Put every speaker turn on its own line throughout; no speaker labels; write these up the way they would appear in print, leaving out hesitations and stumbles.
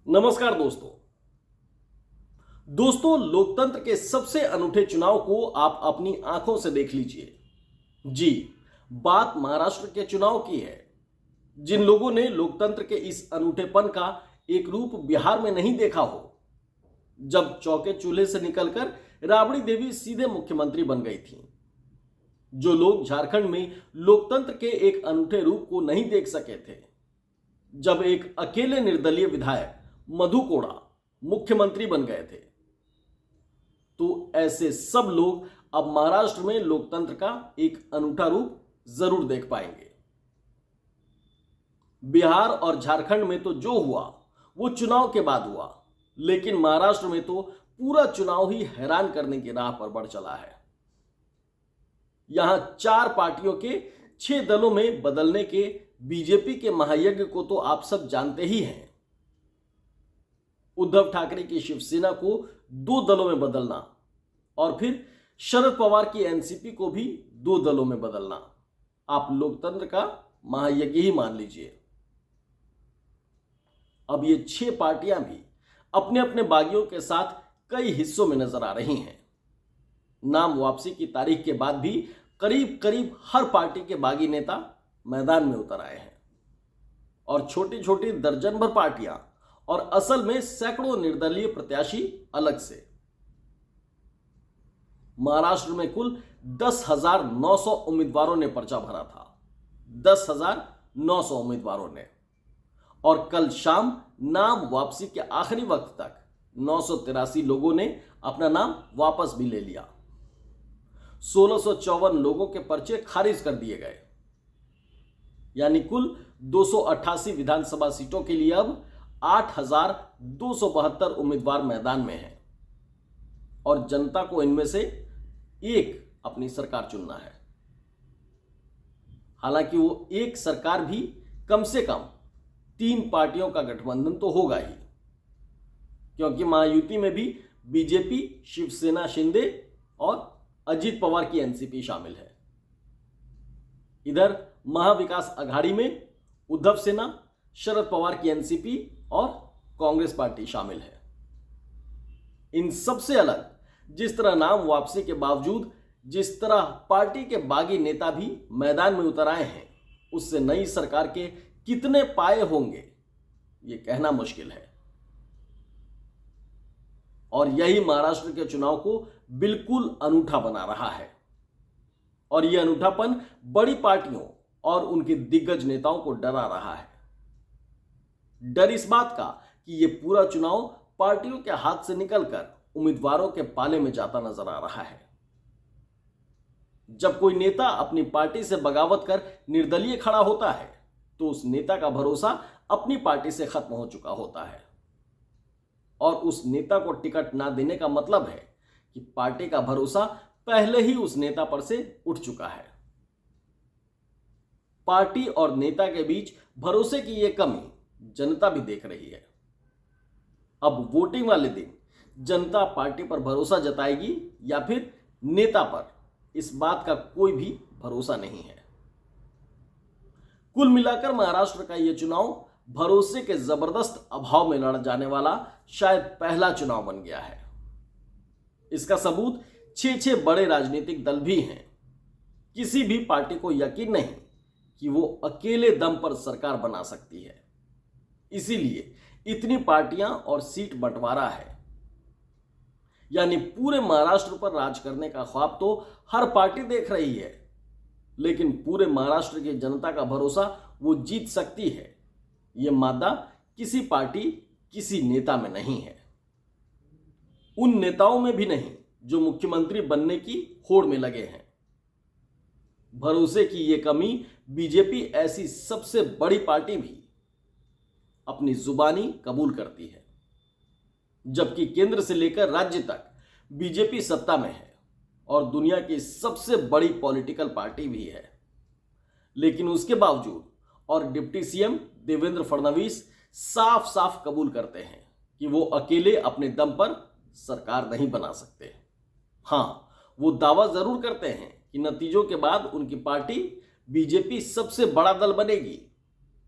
नमस्कार दोस्तों। लोकतंत्र के सबसे अनूठे चुनाव को आप अपनी आंखों से देख लीजिए। जी, बात महाराष्ट्र के चुनाव की है। जिन लोगों ने लोकतंत्र के इस अनूठेपन का एक रूप बिहार में नहीं देखा हो, जब चौके चूल्हे से निकलकर राबड़ी देवी सीधे मुख्यमंत्री बन गई थी, जो लोग झारखंड में लोकतंत्र के एक अनूठे रूप को नहीं देख सके थे, जब एक अकेले निर्दलीय विधायक मधु कोड़ा मुख्यमंत्री बन गए थे, तो ऐसे सब लोग अब महाराष्ट्र में लोकतंत्र का एक अनूठा रूप जरूर देख पाएंगे। बिहार और झारखंड में तो जो हुआ वो चुनाव के बाद हुआ, लेकिन महाराष्ट्र में तो पूरा चुनाव ही हैरान करने की राह पर बढ़ चला है। यहां 4 पार्टियों के 6 दलों में बदलने के बीजेपी के महायज्ञ को तो आप सब जानते ही हैं। उद्धव ठाकरे की शिवसेना को 2 दलों में बदलना और फिर शरद पवार की एनसीपी को भी 2 दलों में बदलना, आप लोकतंत्र का महायज्ञ ही मान लीजिए। अब ये 6 पार्टियां भी अपने अपने बागियों के साथ कई हिस्सों में नजर आ रही हैं। नाम वापसी की तारीख के बाद भी करीब करीब हर पार्टी के बागी नेता मैदान में उतर आए हैं और छोटी छोटी दर्जन भर पार्टियां और असल में सैकड़ों निर्दलीय प्रत्याशी अलग से। महाराष्ट्र में कुल 10,900 उम्मीदवारों ने पर्चा भरा था, 10,900 उम्मीदवारों ने, और कल शाम नाम वापसी के आखिरी वक्त तक 983 लोगों ने अपना नाम वापस भी ले लिया। 1654 लोगों के पर्चे खारिज कर दिए गए, यानी कुल 288 विधानसभा सीटों के लिए अब 8,272 उम्मीदवार मैदान में हैं और जनता को इनमें से एक अपनी सरकार चुनना है। हालांकि वो एक सरकार भी कम से कम 3 पार्टियों का गठबंधन तो होगा ही, क्योंकि महायुति में भी बीजेपी, शिवसेना शिंदे और अजीत पवार की एनसीपी शामिल है। इधर महाविकास आघाड़ी में उद्धव सेना, शरद पवार की एनसीपी और कांग्रेस पार्टी शामिल है। इन सबसे अलग जिस तरह नाम वापसी के बावजूद जिस तरह पार्टी के बागी नेता भी मैदान में उतर आए हैं, उससे नई सरकार के कितने पाए होंगे ये कहना मुश्किल है। और यही महाराष्ट्र के चुनाव को बिल्कुल अनूठा बना रहा है। और यह अनूठापन बड़ी पार्टियों और उनके दिग्गज नेताओं को डरा रहा है। डर इस बात का कि यह पूरा चुनाव पार्टियों के हाथ से निकलकर उम्मीदवारों के पाले में जाता नजर आ रहा है। जब कोई नेता अपनी पार्टी से बगावत कर निर्दलीय खड़ा होता है, तो उस नेता का भरोसा अपनी पार्टी से खत्म हो चुका होता है और उस नेता को टिकट ना देने का मतलब है कि पार्टी का भरोसा पहले ही उस नेता पर से उठ चुका है। पार्टी और नेता के बीच भरोसे की यह कमी जनता भी देख रही है। अब वोटिंग वाले दिन जनता पार्टी पर भरोसा जताएगी या फिर नेता पर, इस बात का कोई भी भरोसा नहीं है। कुल मिलाकर महाराष्ट्र का यह चुनाव भरोसे के जबरदस्त अभाव में लड़ा जाने वाला शायद पहला चुनाव बन गया है। इसका सबूत 6 बड़े राजनीतिक दल भी हैं। किसी भी पार्टी को यकीन नहीं कि वो अकेले दम पर सरकार बना सकती है, इसीलिए इतनी पार्टियां और सीट बंटवारा है। यानी पूरे महाराष्ट्र पर राज करने का ख्वाब तो हर पार्टी देख रही है, लेकिन पूरे महाराष्ट्र की जनता का भरोसा वो जीत सकती है, यह मादा किसी पार्टी, किसी नेता में नहीं है। उन नेताओं में भी नहीं जो मुख्यमंत्री बनने की होड़ में लगे हैं। भरोसे की यह कमी बीजेपी ऐसी सबसे बड़ी पार्टी भी अपनी जुबानी कबूल करती है, जबकि केंद्र से लेकर राज्य तक बीजेपी सत्ता में है और दुनिया की सबसे बड़ी पॉलिटिकल पार्टी भी है। लेकिन उसके बावजूद और डिप्टी सीएम देवेंद्र फडणवीस साफ साफ कबूल करते हैं कि वो अकेले अपने दम पर सरकार नहीं बना सकते। हाँ, वो दावा जरूर करते हैं कि नतीजों के बाद उनकी पार्टी बीजेपी सबसे बड़ा दल बनेगी,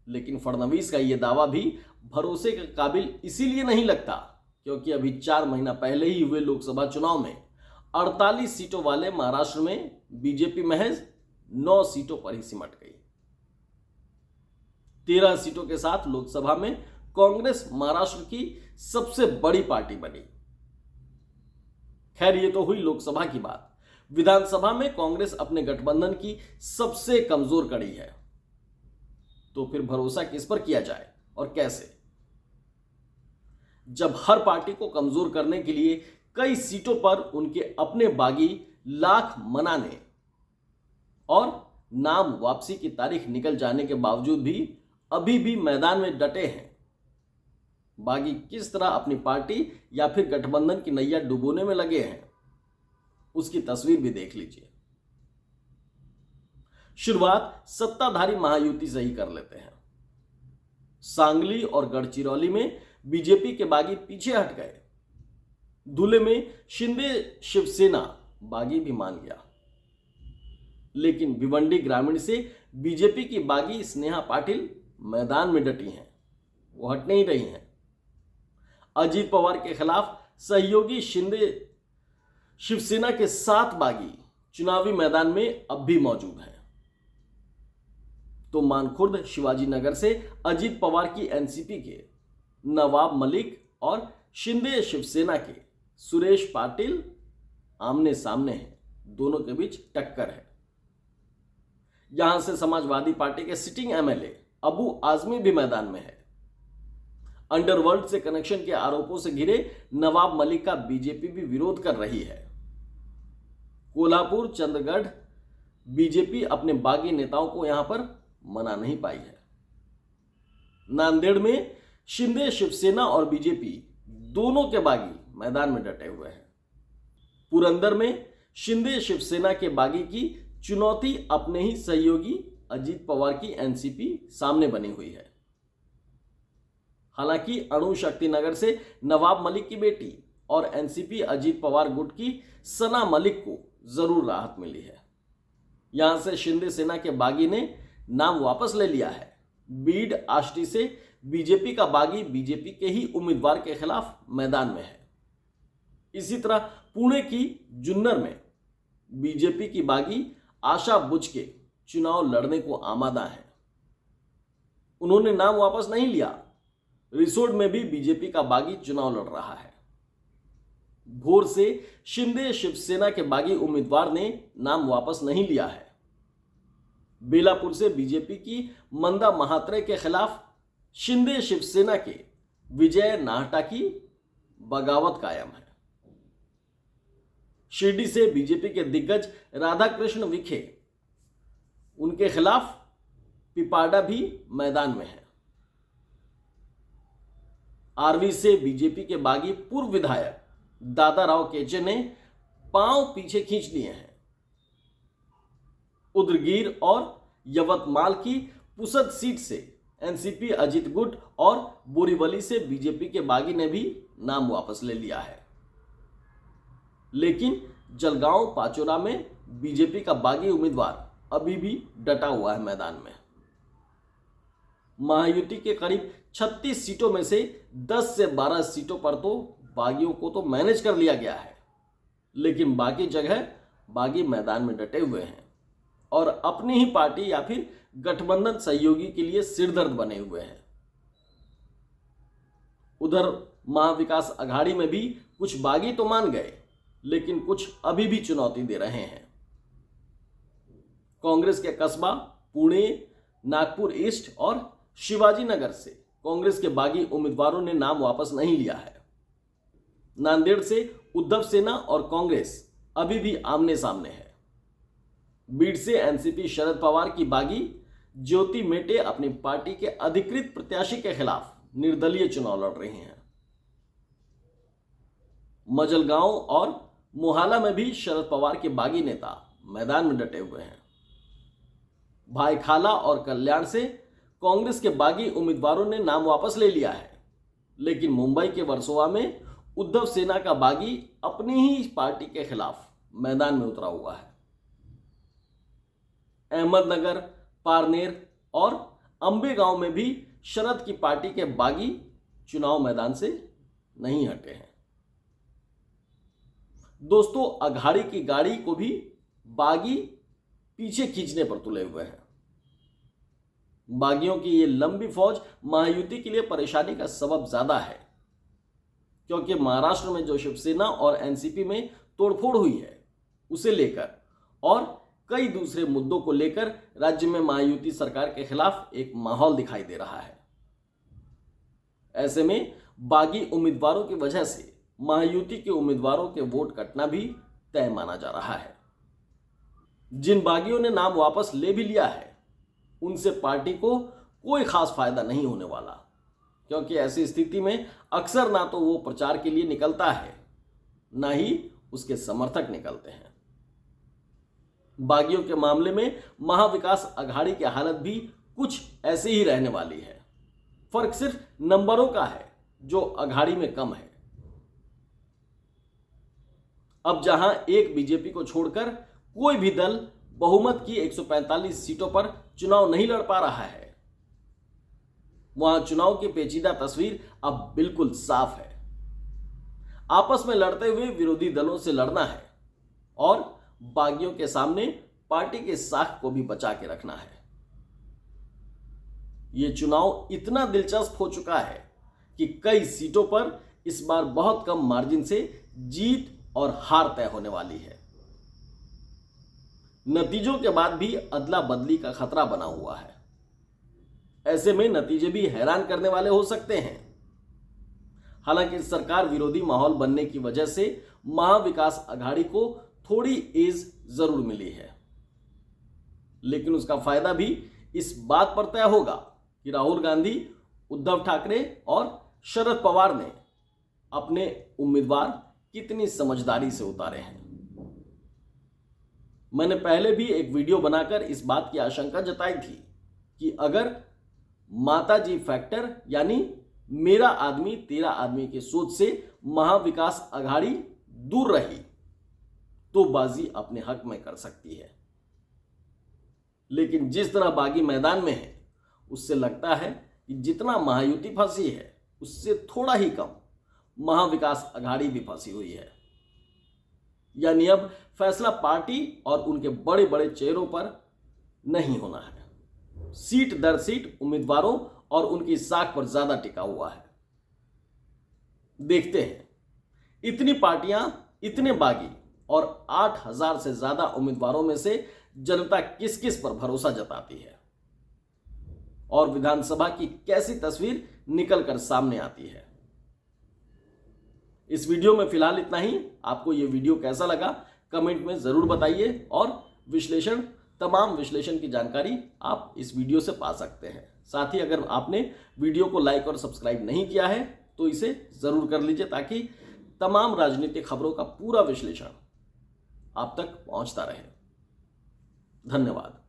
लेकिन फडणवीस का यह दावा भी भरोसे के काबिल इसीलिए नहीं लगता क्योंकि अभी 4 महीना पहले ही हुए लोकसभा चुनाव में 48 सीटों वाले महाराष्ट्र में बीजेपी महज 9 सीटों पर ही सिमट गई। 13 सीटों के साथ लोकसभा में कांग्रेस महाराष्ट्र की सबसे बड़ी पार्टी बनी। खैर, ये तो हुई लोकसभा की बात। विधानसभा में कांग्रेस अपने गठबंधन की सबसे कमजोर कड़ी है। तो फिर भरोसा किस पर किया जाए और कैसे? जब हर पार्टी को कमजोर करने के लिए कई सीटों पर उनके अपने बागी लाख मनाने और नाम वापसी की तारीख निकल जाने के बावजूद भी अभी भी मैदान में डटे हैं, बागी किस तरह अपनी पार्टी या फिर गठबंधन की नैया डुबोने में लगे हैं, उसकी तस्वीर भी देख लीजिए। शुरुआत सत्ताधारी महायुति से ही कर लेते हैं। सांगली और गढ़चिरौली में बीजेपी के बागी पीछे हट गए। धुले में शिंदे शिवसेना बागी भी मान गया, लेकिन भिवंडी ग्रामीण से बीजेपी की बागी स्नेहा पाटिल मैदान में डटी हैं, वो हट नहीं रही हैं। अजीत पवार के खिलाफ सहयोगी शिंदे शिवसेना के 7 बागी चुनावी मैदान में अब भी मौजूद हैं। तो मानखुर्द शिवाजी नगर से अजीत पवार की एनसीपी के नवाब मलिक और शिंदे शिवसेना के सुरेश पाटिल आमने सामने हैं, दोनों के बीच टक्कर है। यहां से समाजवादी पार्टी के सिटिंग एमएलए अबू आजमी भी मैदान में है। अंडरवर्ल्ड से कनेक्शन के आरोपों से घिरे नवाब मलिक का बीजेपी भी विरोध कर रही है। कोल्हापुर चंद्रगढ़ बीजेपी अपने बागी नेताओं को यहां पर मना नहीं पाई है। नांदेड़ में शिंदे शिवसेना और बीजेपी दोनों के बागी मैदान में डटे हुए हैं। पुरंदर में शिंदे शिवसेना के बागी की चुनौती अपने ही सहयोगी अजीत पवार की एनसीपी सामने बनी हुई है। हालांकि अणु शक्ति नगर से नवाब मलिक की बेटी और एनसीपी अजीत पवार गुट की सना मलिक को जरूर राहत मिली है। यहां से शिंदे सेना के बागी ने नाम वापस ले लिया है। बीड आष्टी से बीजेपी का बागी बीजेपी के ही उम्मीदवार के खिलाफ मैदान में है। इसी तरह पुणे की जुन्नर में बीजेपी की बागी आशा बुच के चुनाव लड़ने को आमादा है। उन्होंने नाम वापस नहीं लिया। रिसोड में भी बीजेपी का बागी चुनाव लड़ रहा है। भोर से शिंदे शिवसेना के बागी उम्मीदवार ने नाम वापस नहीं लिया है। बेलापुर से बीजेपी की मंदा महात्रे के खिलाफ शिंदे शिवसेना के विजय नाहटा की बगावत कायम है। शिरडी से बीजेपी के दिग्गज राधाकृष्ण विखे, उनके खिलाफ पिपाडा भी मैदान में है। आरवी से बीजेपी के बागी पूर्व विधायक दादा राव केचे ने पांव पीछे खींच लिए हैं। उदगीर और यवतमाल की पुसद सीट से एनसीपी अजीत गुट और बोरीवली से बीजेपी के बागी ने भी नाम वापस ले लिया है। लेकिन जलगांव पाचोरा में बीजेपी का बागी उम्मीदवार अभी भी डटा हुआ है मैदान में। महायुति के करीब 36 सीटों में से 10 से 12 सीटों पर तो बागियों को तो मैनेज कर लिया गया है, लेकिन बाकी जगह बागी मैदान में डटे हुए हैं और अपनी ही पार्टी या फिर गठबंधन सहयोगी के लिए सिरदर्द बने हुए हैं। उधर महाविकास अघाड़ी में भी कुछ बागी तो मान गए, लेकिन कुछ अभी भी चुनौती दे रहे हैं। कांग्रेस के कस्बा पुणे, नागपुर ईस्ट और शिवाजी नगर से कांग्रेस के बागी उम्मीदवारों ने नाम वापस नहीं लिया है। नांदेड़ से उद्धव सेना और कांग्रेस अभी भी आमने सामने है। बीड से एनसीपी शरद पवार की बागी ज्योति मेटे अपनी पार्टी के अधिकृत प्रत्याशी के खिलाफ निर्दलीय चुनाव लड़ रही हैं। मजलगांव और मोहाला में भी शरद पवार के बागी नेता मैदान में डटे हुए हैं। भाईखाला और कल्याण से कांग्रेस के बागी उम्मीदवारों ने नाम वापस ले लिया है, लेकिन मुंबई के वर्सोवा में उद्धव सेना का बागी अपनी ही पार्टी के खिलाफ मैदान में उतरा हुआ है। अहमदनगर, पारनेर और अंबेगांव में भी शरद की पार्टी के बागी चुनाव मैदान से नहीं हटे हैं। दोस्तों, अघाड़ी की गाड़ी को भी बागी पीछे खींचने पर तुले हुए हैं। बागियों की ये लंबी फौज महायुति के लिए परेशानी का सबब ज्यादा है, क्योंकि महाराष्ट्र में जो शिवसेना और एनसीपी में तोड़फोड़ हुई है उसे लेकर और कई दूसरे मुद्दों को लेकर राज्य में महायुति सरकार के खिलाफ एक माहौल दिखाई दे रहा है। ऐसे में बागी उम्मीदवारों की वजह से महायुति के उम्मीदवारों के वोट कटना भी तय माना जा रहा है। जिन बागियों ने नाम वापस ले भी लिया है उनसे पार्टी को कोई खास फायदा नहीं होने वाला, क्योंकि ऐसी स्थिति में अक्सर ना तो वो प्रचार के लिए निकलता है, ना ही उसके समर्थक निकलते हैं। बागियों के मामले में महाविकास अघाड़ी की हालत भी कुछ ऐसे ही रहने वाली है। फर्क सिर्फ नंबरों का है जो अघाड़ी में कम है। अब जहां एक बीजेपी को छोड़कर कोई भी दल बहुमत की 145 सीटों पर चुनाव नहीं लड़ पा रहा है, वहां चुनाव की पेचीदा तस्वीर अब बिल्कुल साफ है। आपस में लड़ते हुए विरोधी दलों से लड़ना है और बागियों के सामने पार्टी के साख को भी बचा के रखना है। यह चुनाव इतना दिलचस्प हो चुका है कि कई सीटों पर इस बार बहुत कम मार्जिन से जीत और हार तय होने वाली है। नतीजों के बाद भी अदला बदली का खतरा बना हुआ है। ऐसे में नतीजे भी हैरान करने वाले हो सकते हैं। हालांकि सरकार विरोधी माहौल बनने की वजह से महाविकास अघाड़ी को थोड़ी एज जरूर मिली है, लेकिन उसका फायदा भी इस बात पर तय होगा कि राहुल गांधी, उद्धव ठाकरे और शरद पवार ने अपने उम्मीदवार कितनी समझदारी से उतारे हैं। मैंने पहले भी एक वीडियो बनाकर इस बात की आशंका जताई थी कि अगर माताजी फैक्टर यानी मेरा आदमी तेरा आदमी की सोच से महाविकास अघाड़ी दूर रही तो बाजी अपने हक में कर सकती है। लेकिन जिस तरह बागी मैदान में है उससे लगता है कि जितना महायुति फंसी है उससे थोड़ा ही कम महाविकास अघाड़ी भी फंसी हुई है। यानी अब फैसला पार्टी और उनके बड़े बड़े चेहरों पर नहीं होना है, सीट दर सीट उम्मीदवारों और उनकी साख पर ज्यादा टिका हुआ है। देखते हैं इतनी पार्टियां, इतने बागी और 8,000 से ज्यादा उम्मीदवारों में से जनता किस किस पर भरोसा जताती है और विधानसभा की कैसी तस्वीर निकलकर सामने आती है। इस वीडियो में फिलहाल इतना ही। आपको यह वीडियो कैसा लगा कमेंट में जरूर बताइए और तमाम विश्लेषण की जानकारी आप इस वीडियो से पा सकते हैं। साथ ही अगर आपने वीडियो को लाइक और सब्सक्राइब नहीं किया है तो इसे जरूर कर लीजिए, ताकि तमाम राजनीतिक खबरों का पूरा विश्लेषण आप तक पहुंचता रहे। धन्यवाद।